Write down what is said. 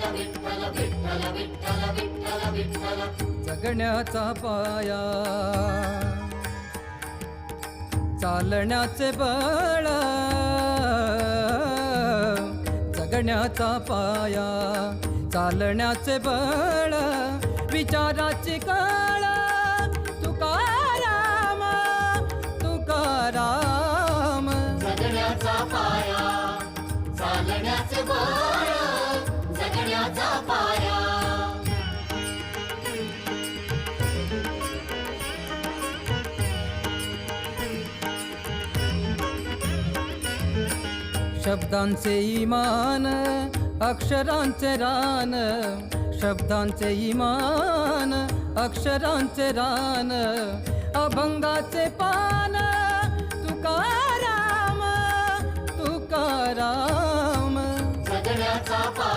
विठ्ठल विठ्ठल विठ्ठल विठ्ठल विठ्ठल जगण्याचा पाया चालण्याचे बळ जगण्याचा पाया चालण्याचे बळ विचाराची कळ तुकाराम तुकाराम जगण्याचा पाया चालण्याचे बळ जगण्याचा पाया शब्दांचे इमान अक्षरांचे रान शब्दांचे इमान अक्षरांचे रान अभंगाचे पान तुकाराम तुकाराम जगण्याचा पाया